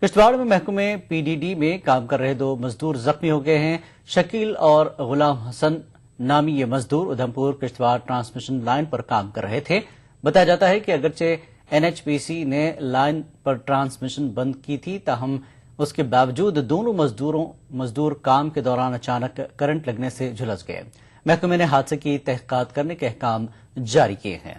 کشتواڑ میں محکمے PDD میں کام کر رہے 2 مزدور زخمی ہو گئے ہیں۔ شکیل اور غلام حسن نامی یہ مزدور ادھمپور کشتواڑ ٹرانسمیشن لائن پر کام کر رہے تھے۔ بتایا جاتا ہے کہ اگرچہ NHPC نے لائن پر ٹرانسمیشن بند کی تھی، تاہم اس کے باوجود دونوں مزدور کام کے دوران اچانک کرنٹ لگنے سے جھلس گئے۔ محکمے نے حادثے کی تحقیقات کرنے کے احکام جاری کیے ہیں۔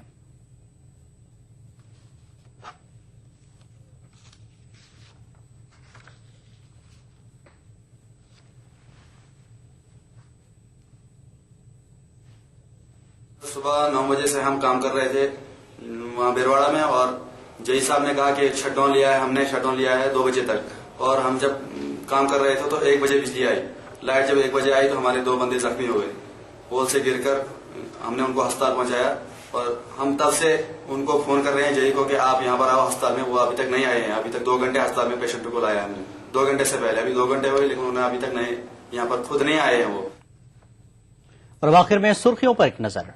صبح 9 بجے سے ہم کام کر رہے تھے وہاں بیرواڑا میں، اور جئی صاحب نے کہا کہ شٹ ڈاؤن لیا ہے، ہم نے شٹ ڈاؤن لیا ہے 2 بجے تک، اور ہم جب کام کر رہے تھے تو 1 بجے بجلی آئی۔ لائٹ جب 1 بجے آئی تو ہمارے 2 بندے زخمی ہو گئے، پول سے گر کر ہم نے ان کو ہسپتال پہنچایا، اور ہم تب سے ان کو فون کر رہے ہیں جئی کو کہ آپ یہاں پر آؤ ہسپتال میں۔ وہ ابھی تک نہیں آئے ہیں، ابھی تک 2 گھنٹے ہسپتال میں پیشنٹ کو لایا ہم نے 2 گھنٹے سے پہلے، ابھی 2 گھنٹے ہوئے لیکن انہوں نے ابھی تک نہیں یہاں پر خود نہیں آئے ہیں وہ۔ اور آخر میں سرخیوں پر ایک نظر۔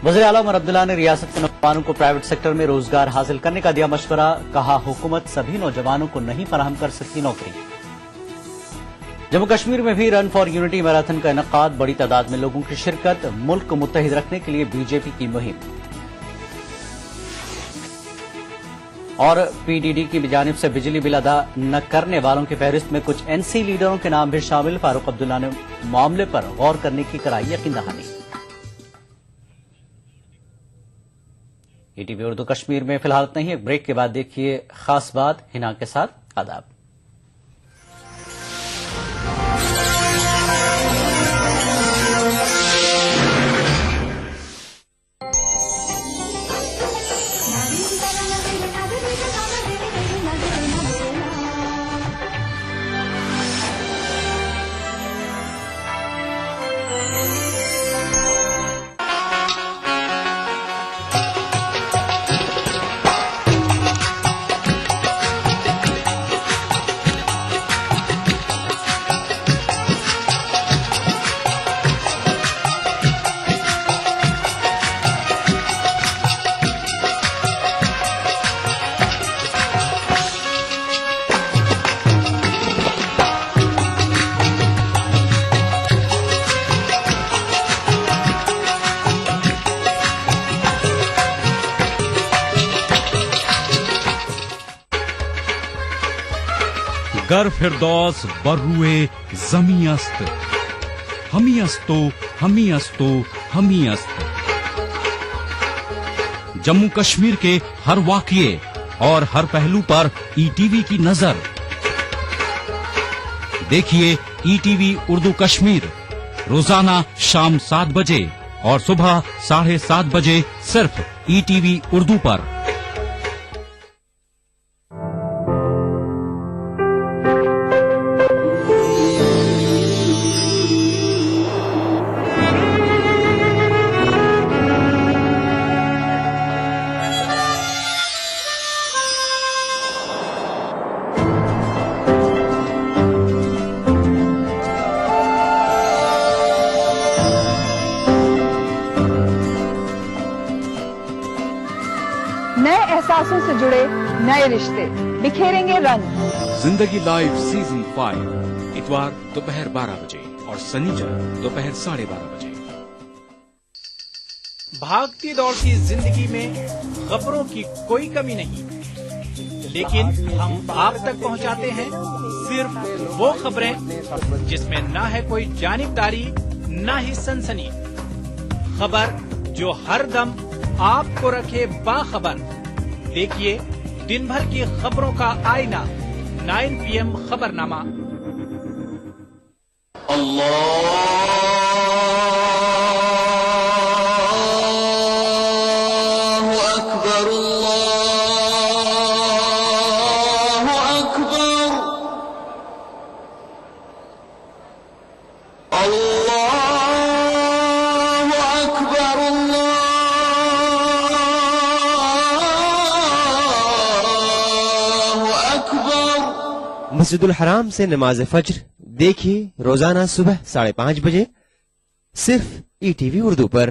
وزیر اعلیٰ عمر عبداللہ نے ریاست کے نوجوانوں کو پرائیویٹ سیکٹر میں روزگار حاصل کرنے کا دیا مشورہ، کہا حکومت سبھی نوجوانوں کو نہیں فراہم کر سکتی نوکری۔ جموں کشمیر میں بھی رن فار یونٹی میراتھن کا انعقاد، بڑی تعداد میں لوگوں کی شرکت، ملک کو متحد رکھنے کے لیے BJP کی مہم۔ اور PDD کی جانب سے بجلی بل ادا نہ کرنے والوں کی فہرست میں کچھ NC لیڈروں کے نام بھی شامل، فاروق عبداللہ نے معاملے پر غور کرنے کی کرائی یقین دہانی۔ ETV اردو کشمیر میں فی الحال اتنا ہی، ایک بریک کے بعد دیکھیے خاص بات ہنا کے ساتھ۔ آداب۔ گر فردوس بروئے زمیں است، ہمی استو ہمی استو ہمی است۔ جموں کشمیر کے ہر واقعے اور ہر پہلو پر ETV کی نظر، دیکھیے ETV اردو کشمیر روزانہ شام 7 بجے اور صبح 7:30 بجے صرف ETV اردو پر۔ نئے احساسوں سے جڑے نئے رشتے بکھیریں گے رنگ۔ زندگی لائیو سیزن 5 اتوار دوپہر 12 بجے اور سنیچر دوپہر 12:30 بجے۔ بھاگتی دوڑتی زندگی میں خبروں کی کوئی کمی نہیں، لیکن ہم آپ تک پہنچاتے ہیں صرف وہ خبریں جس میں نہ ہے کوئی جانبداری نہ ہی سنسنی، خبر جو ہر دم آپ کو رکھے باخبر۔ دیکھیے دن بھر کی خبروں کا آئینہ 9 PM خبر نامہ۔ مسجد الحرام سے نماز فجر دیکھیے روزانہ صبح 5:30 بجے صرف ETV اردو پر۔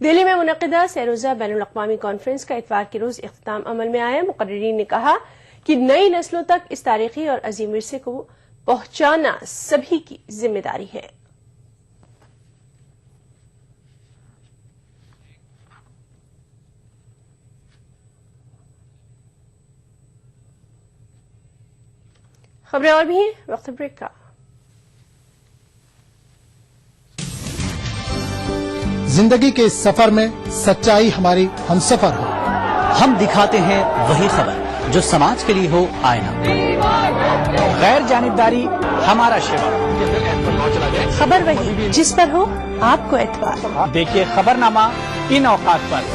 دہلی میں منعقدہ سہ-روزہ بین الاقوامی کانفرنس کا اتوار کے روز اختتام عمل میں آیا۔ مقررین نے کہا کہ نئی نسلوں تک اس تاریخی اور عظیم ورثے کو پہنچانا سبھی کی ذمہ داری ہے۔ خبریں اور بھی ہیں، وقت بریک کا۔ زندگی کے اس سفر میں سچائی ہماری ہمسفر ہو۔ ہم دکھاتے ہیں وہی خبر جو سماج کے لیے ہو آئینہ۔ غیر جانبداری ہمارا شعار، خبر وہی جس پر ہو آپ کو اعتبار۔ دیکھیے خبرنامہ ان اوقات پر۔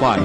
5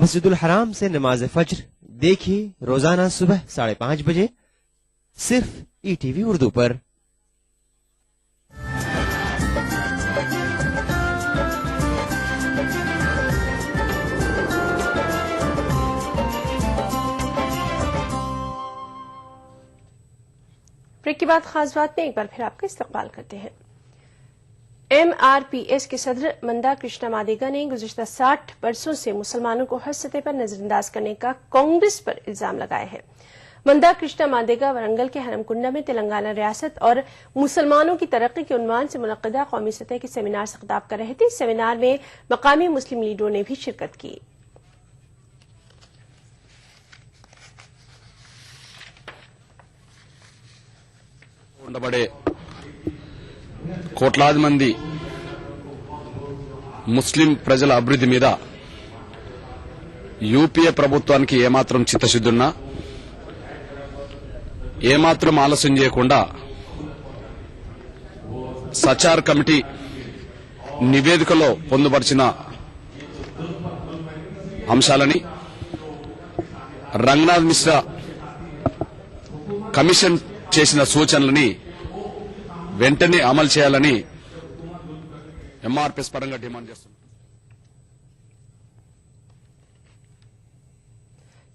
مسجد الحرام سے نماز فجر دیکھیے روزانہ صبح 5:30 بجے صرف ETV اردو پر۔ بریک کے بعد خاص بات میں ایک بار پھر آپ کا استقبال کرتے ہیں۔ MRPS کے صدر مندا کرشنا مادیگا نے گزشتہ 60 برسوں سے مسلمانوں کو ہر سطح پر نظر انداز کرنے کا کانگریس پر الزام لگایا ہے۔ مندا کرشنا مادیگا ورنگل کے ہرم کنڈا میں تلنگانہ ریاست اور مسلمانوں کی ترقی کے عنوان سے منعقدہ قومی سطح کے سیمینار سے خطاب کر رہے تھے۔ اس سیمینار میں مقامی مسلم لیڈروں نے بھی شرکت کی۔ ఉండబడే కోట్లాది మంది ముస్లిం ప్రజల అభివృద్ధి మీద యూపీఏ ప్రభుత్వానికి ఏమాత్రం చిత్తశుద్ధున్నా ఏమాత్రం ఆలస్యం చేయకుండా సచార్ కమిటీ నివేదికలో పొందుపరిచిన అంశాలని రంగనాథ్ మిశ్రా కమిషన్ చేసిన సూచనలని వెంటనే అమలు చేయాలని MRPS పరంగా డిమాండ్ చేస్తున్నాం।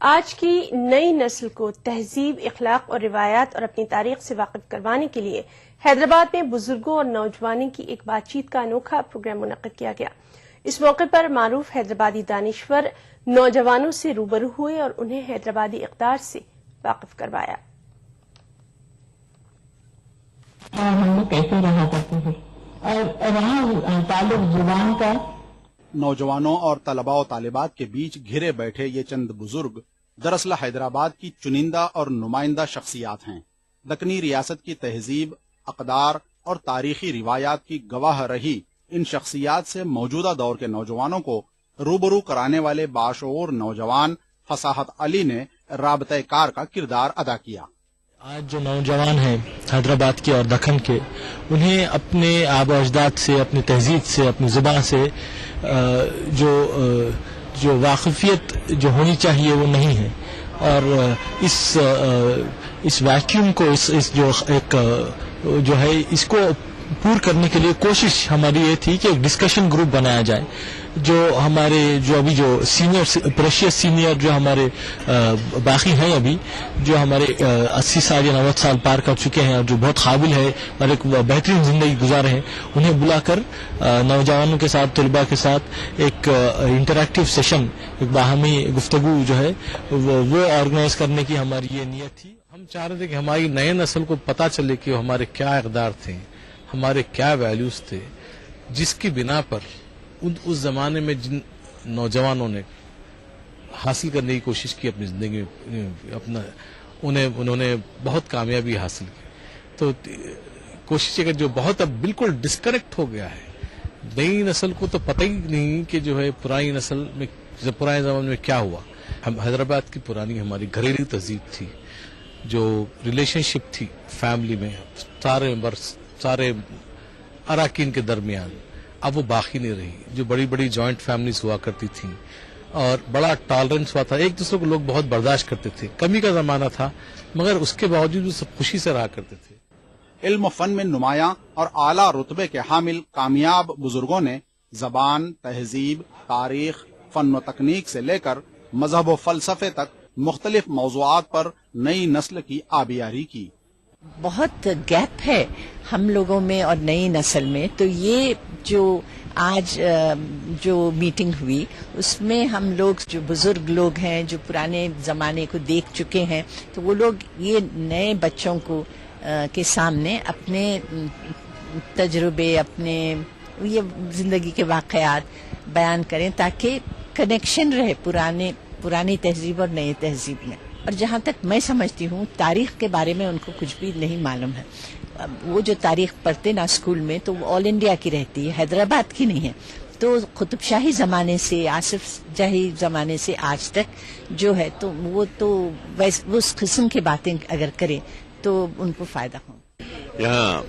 آج کی نئی نسل کو تہذیب، اخلاق اور روایات اور اپنی تاریخ سے واقف کروانے کے لیے حیدرآباد میں بزرگوں اور نوجوانوں کی ایک بات چیت کا انوکھا پروگرام منعقد کیا گیا۔ اس موقع پر معروف حیدرآبادی دانشور نوجوانوں سے روبرو ہوئے اور انہیں حیدرآبادی اقدار سے واقف کروایا۔ ہم لوگ کیسے رہا کرتے تھے اور وہاں تعلق زبان کا۔ نوجوانوں اور طلباء و طالبات کے بیچ گھرے بیٹھے یہ چند بزرگ دراصل حیدرآباد کی چنندہ اور نمائندہ شخصیات ہیں۔ دکنی ریاست کی تہذیب، اقدار اور تاریخی روایات کی گواہ رہی ان شخصیات سے موجودہ دور کے نوجوانوں کو روبرو کرانے والے باشعور نوجوان فصاحت علی نے رابطہ کار کا کردار ادا کیا۔ آج جو نوجوان ہیں حیدرآباد کے اور دکن کے، انہیں اپنے آبا و اجداد سے، اپنی تہذیب سے، اپنی زبان سے جو واقفیت جو ہونی چاہیے وہ نہیں ہے، اور اس ویکیوم کو اس جو ایک جو ہے اس کو پور کرنے کے لیے کوشش ہماری یہ تھی کہ ایک ڈسکشن گروپ بنایا جائے، جو ہمارے جو ابھی جو سینئر پریشیس سینئر جو ہمارے باقی ہیں، ابھی جو ہمارے 80 سال یا 90 سال پار کر چکے ہیں اور جو بہت قابل ہے اور ایک بہترین زندگی گزارے ہیں، انہیں بلا کر نوجوانوں کے ساتھ، طلباء کے ساتھ ایک انٹریکٹیو سیشن، ایک باہمی گفتگو جو ہے وہ آرگنائز کرنے کی ہماری یہ نیت تھی۔ ہم چاہ رہے تھے کہ ہماری نئے نسل کو پتہ چلے کہ ہمارے کیا اقدار تھے، ہمارے کیا ویلیوز تھے، جس کی بنا پر اس زمانے میں جن نوجوانوں نے حاصل کرنے کی کوشش کی اپنی زندگی میں، انہوں نے بہت کامیابی حاصل کی۔ تو کوشش ہے کہ جو بہت اب بالکل ڈسکنیکٹ ہو گیا ہے، نئی نسل کو تو پتہ ہی نہیں کہ جو ہے پرانی نسل میں پرانے زمانے میں کیا ہوا۔ ہم حیدرآباد کی پرانی ہماری گھریلو تہذیب تھی، جو ریلیشن شپ تھی فیملی میں سارے اراکین کے درمیان، اب وہ باقی نہیں رہی۔ جو بڑی بڑی جوائنٹ فیملیز ہوا کرتی تھیں اور بڑا ٹالرنس ہوا تھا، ایک دوسرے کو لوگ بہت برداشت کرتے تھے، کمی کا زمانہ تھا، مگر اس کے باوجود وہ سب خوشی سے رہا کرتے تھے۔ علم و فن میں نمایاں اور اعلیٰ رتبے کے حامل کامیاب بزرگوں نے زبان، تہذیب، تاریخ، فن و تکنیک سے لے کر مذہب و فلسفے تک مختلف موضوعات پر نئی نسل کی آبیاری کی۔ بہت گیپ ہے ہم لوگوں میں اور نئی نسل میں، تو یہ جو آج جو میٹنگ ہوئی اس میں ہم لوگ جو بزرگ لوگ ہیں، جو پرانے زمانے کو دیکھ چکے ہیں، تو وہ لوگ یہ نئے بچوں کو کے سامنے اپنے تجربے، اپنے یہ زندگی کے واقعات بیان کریں تاکہ کنیکشن رہے پرانی تہذیب اور نئی تہذیب میں۔ اور جہاں تک میں سمجھتی ہوں، تاریخ کے بارے میں ان کو کچھ بھی نہیں معلوم ہے۔ وہ جو تاریخ پڑھتے نا اسکول میں، تو وہ آل انڈیا کی رہتی ہے، حیدرآباد کی نہیں ہے۔ تو قطب شاہی زمانے سے، آصف جاہی زمانے سے آج تک جو ہے، تو وہ اس قسم کی باتیں اگر کریں تو ان کو فائدہ ہو۔ یہاں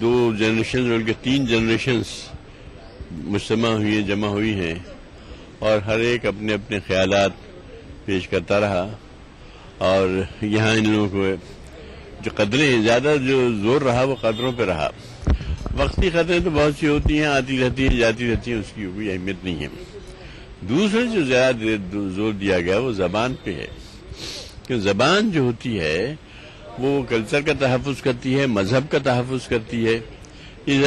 2 جنریشن بلکہ 3 جنریشنز مجتمع ہوئی، جمع ہوئی ہیں، اور ہر ایک اپنے اپنے خیالات پیش کرتا رہا، اور یہاں ان لوگوں کو جو قدریں زیادہ جو زور رہا وہ قدروں پہ رہا۔ وقتی قدریں تو بہت سی ہوتی ہیں، آتی رہتی ہیں، جاتی رہتی ہیں، اس کی کوئی اہمیت نہیں ہے۔ دوسرے جو زیادہ زور دیا گیا وہ زبان پہ ہے، کہ زبان جو ہوتی ہے وہ کلچر کا تحفظ کرتی ہے، مذہب کا تحفظ کرتی ہے،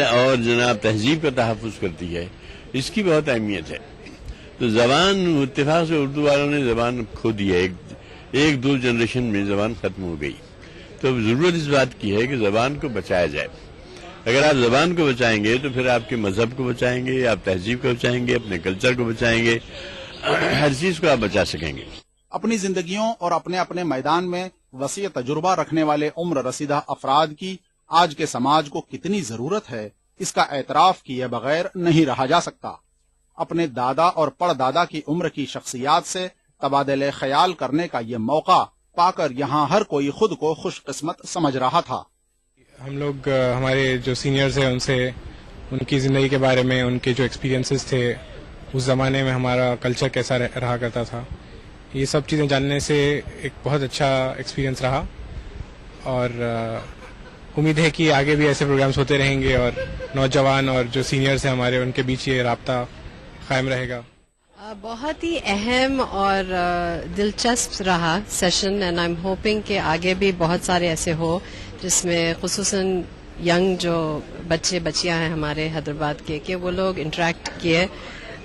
اور جناب تہذیب کا تحفظ کرتی ہے۔ اس کی بہت اہمیت ہے۔ تو زبان اتفاق سے اردو والوں نے زبان کھو دی ہے، ایک 2 جنریشن میں زبان ختم ہو گئی۔ تو ضرورت اس بات کی ہے کہ زبان کو بچایا جائے۔ اگر آپ زبان کو بچائیں گے تو پھر آپ کے مذہب کو بچائیں گے، آپ تہذیب کو بچائیں گے، اپنے کلچر کو بچائیں گے، ہر چیز کو آپ بچا سکیں گے۔ اپنی زندگیوں اور اپنے اپنے میدان میں وسیع تجربہ رکھنے والے عمر رسیدہ افراد کی آج کے سماج کو کتنی ضرورت ہے، اس کا اعتراف کیے بغیر نہیں رہا جا سکتا۔ اپنے دادا اور پڑدادا کی عمر کی شخصیات سے تبادلہ خیال کرنے کا یہ موقع پا کر یہاں ہر کوئی خود کو خوش قسمت سمجھ رہا تھا۔ ہم لوگ ہمارے جو سینئرز ہیں ان سے ان کی زندگی کے بارے میں، ان کے جو ایکسپیرینسز تھے، اس زمانے میں ہمارا کلچر کیسا رہا کرتا تھا، یہ سب چیزیں جاننے سے ایک بہت اچھا ایکسپیرینس رہا، اور امید ہے کہ آگے بھی ایسے پروگرامز ہوتے رہیں گے اور نوجوان اور جو سینئرز ہیں ہمارے ان کے بیچ یہ رابطہ قائم رہے گا۔ بہت ہی اہم اور دلچسپ رہا session, and I am hoping کہ آگے بھی بہت سارے ایسے ہو جس میں خصوصاً ینگ جو بچے بچیاں ہیں ہمارے حیدرآباد کے، کہ وہ لوگ انٹریکٹ کیے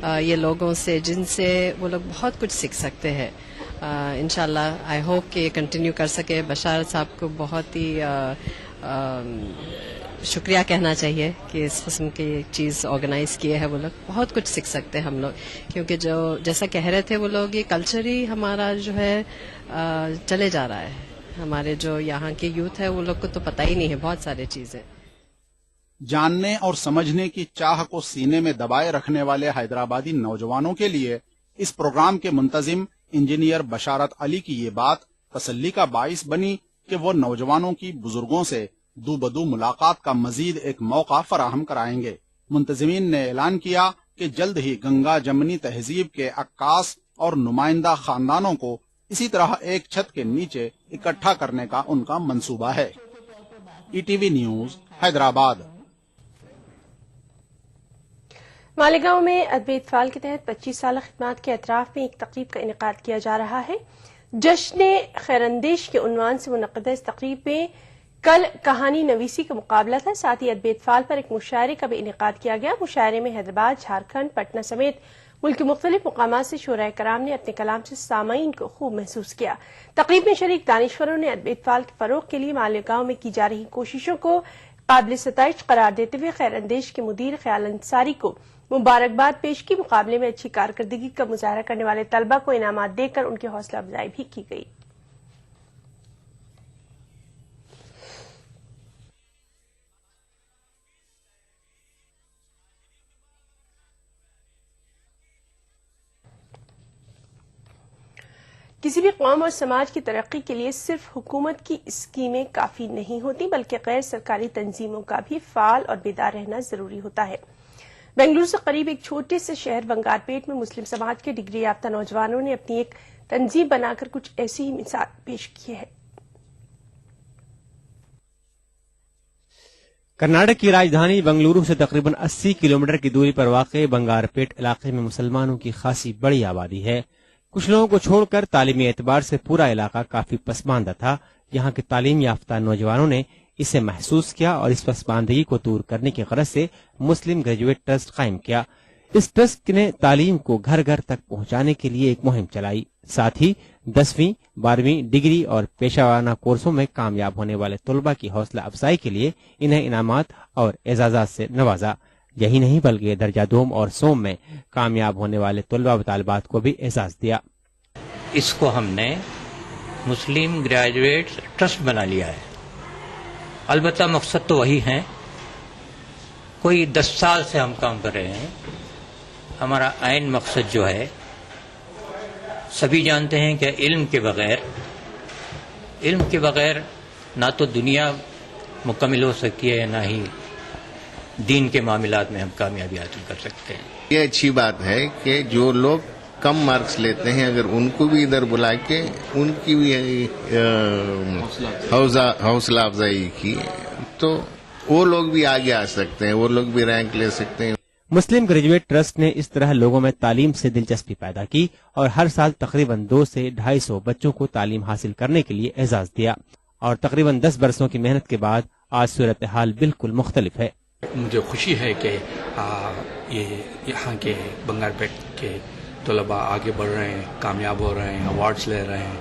یہ لوگوں سے جن سے وہ لوگ بہت کچھ سیکھ سکتے ہیں. انشاءاللہ آئی ہوپ کہ یہ کنٹینیو کر سکے. بشارت صاحب کو بہت ہی شکریہ کہنا چاہیے کہ اس قسم کی چیز آرگنائز کیے ہے. وہ لوگ بہت کچھ سیکھ سکتے ہیں ہم لوگ، کیونکہ جو جیسا کہہ رہے تھے وہ لوگ، یہ کلچر ہی ہمارا جو ہے چلے جا رہا ہے. ہمارے جو یہاں کے یوتھ ہے وہ لوگ کو تو پتہ ہی نہیں ہے بہت ساری چیزیں. جاننے اور سمجھنے کی چاہ کو سینے میں دبائے رکھنے والے حیدرآبادی نوجوانوں کے لیے اس پروگرام کے منتظم انجینئر بشارت علی کی یہ بات تسلی کا باعث بنی کہ وہ نوجوانوں کی بزرگوں سے دو بدو ملاقات کا مزید ایک موقع فراہم کرائیں گے. منتظمین نے اعلان کیا کہ جلد ہی گنگا جمنی تہذیب کے عکاس اور نمائندہ خاندانوں کو اسی طرح ایک چھت کے نیچے اکٹھا کرنے کا ان کا منصوبہ ہے. ETV news Hyderabad. مالیگاؤں میں ادب اطفال کے تحت 25 سالہ خدمات کے اطراف میں ایک تقریب کا انعقاد کیا جا رہا ہے. جشن خیراندیش کے عنوان سے منعقدہ اس تقریب میں کل کہانی نویسی کا مقابلہ تھا. ساتھ ہی ادب اطفال پر ایک مشاعرے کا بھی انعقاد کیا گیا. مشاعرے میں حیدرآباد، جھارکھنڈ، پٹنہ سمیت ملک کے مختلف مقامات سے شعراء کرام نے اپنے کلام سے سامعین کو خوب محسوس کیا. تقریب میں شریک دانشوروں نے ادب اطفال کے فروغ کے لیے مالیگاؤں میں کی جا رہی کوششوں کو قابل ستائش قرار دیتے ہوئے خیر اندیش کے مدیر خیال انصاری کو مبارکباد پیش کی. مقابلے میں اچھی کارکردگی کا مظاہرہ کرنے والے طلبہ کو انعامات دے کر ان کی حوصلہ افزائی بھی کی گئی. کسی بھی قوم اور سماج کی ترقی کے لیے صرف حکومت کی اسکیمیں کافی نہیں ہوتی، بلکہ غیر سرکاری تنظیموں کا بھی فعال اور بیدار رہنا ضروری ہوتا ہے. بنگلورو سے قریب ایک چھوٹے سے شہر بنگارپیٹ میں مسلم سماج کے ڈگری یافتہ نوجوانوں نے اپنی ایک تنظیم بنا کر کچھ ایسی ہی مثال پیش کی ہے. کرناٹک کی راجدھانی بنگلورو سے تقریباً 80 کلومیٹر کی دوری پر واقع بنگارپیٹ علاقے میں مسلمانوں کی خاصی بڑی آبادی ہے. کچھ لوگوں کو چھوڑ کر تعلیمی اعتبار سے پورا علاقہ کافی پسماندہ تھا. یہاں کے تعلیم یافتہ نوجوانوں نے اسے محسوس کیا اور اس پسماندگی کو دور کرنے کی غرض سے مسلم گریجویٹ ٹرسٹ قائم کیا. اس ٹرسٹ نے تعلیم کو گھر گھر تک پہنچانے کے لیے ایک مہم چلائی. ساتھ ہی 10ویں 12ویں ڈگری اور پیشہ ورانہ کورسوں میں کامیاب ہونے والے طلبہ کی حوصلہ افزائی کے لیے انہیں انعامات اور اعزازات سے نوازا. یہی نہیں بلکہ درجہ دوم اور سوم میں کامیاب ہونے والے طلبہ و طالبات کو بھی اعزاز دیا. اس کو ہم نے مسلم گریجویٹ ٹرسٹ بنا لیا ہے. البتہ مقصد تو وہی ہے. کوئی 10 سال سے ہم کام کر رہے ہیں. ہمارا عین مقصد جو ہے، سبھی جانتے ہیں کہ علم کے بغیر نہ تو دنیا مکمل ہو سکتی ہے، نہ ہی دین کے معاملات میں ہم کامیابی حاصل کر سکتے ہیں. یہ اچھی بات ہے کہ جو لوگ کم مارکس لیتے ہیں اگر ان کو بھی ادھر بلا کے ان کی بھی حوصلہ افزائی کی تو وہ لوگ بھی آگے آ سکتے ہیں، وہ لوگ بھی رینک لے سکتے ہیں. مسلم گریجویٹ ٹرسٹ نے اس طرح لوگوں میں تعلیم سے دلچسپی پیدا کی اور ہر سال تقریباً 200 سے 250 بچوں کو تعلیم حاصل کرنے کے لیے اعزاز دیا. اور تقریباً 10 برسوں کی محنت کے بعد آج صورتحال بالکل مختلف ہے. مجھے خوشی ہے کہ یہاں کے بنگارپیٹ کے طلباء آگے بڑھ رہے ہیں، کامیاب ہو رہے ہیں، ایوارڈز لے رہے ہیں.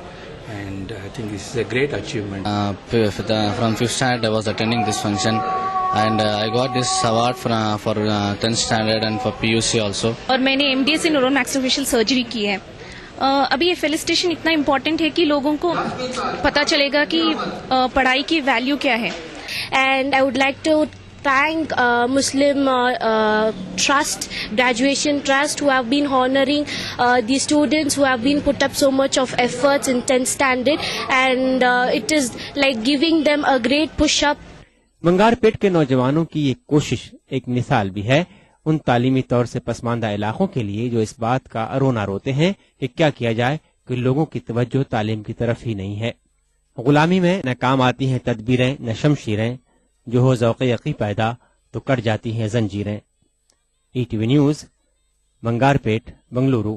And I think this is a great achievement. From 5th standard I was attending this function and I got this award for 10th standard and for PUC also. اور میں نے MDS in Oromaxillofacial surgery کی ہے. ابھی یہ فیلسٹیشن اتنا important ہے کہ لوگوں کو پتہ چلے گا کہ پڑھائی کی ویلیو کیا ہے. And I would like to thank Muslim Trust, Graduation Trust, who have been honoring the students who have been put up so much of efforts in 10th standard, and it is like giving them a great push-up. بنگارپیٹ کے نوجوانوں کی یہ کوشش ایک مثال بھی ہے ان تعلیمی طور سے پسماندہ علاقوں کے لیے جو اس بات کا رونا روتے ہیں کہ کیا کیا جائے کہ لوگوں کی توجہ تعلیم کی طرف ہی نہیں ہے. غلامی میں نہ کام آتی ہیں تدبیریں نہ شمشیریں، جو ہو ذوق یقی پیدا تو کٹ جاتی ہیں زنجیریں. ETV news Bangarpet Bengaluru.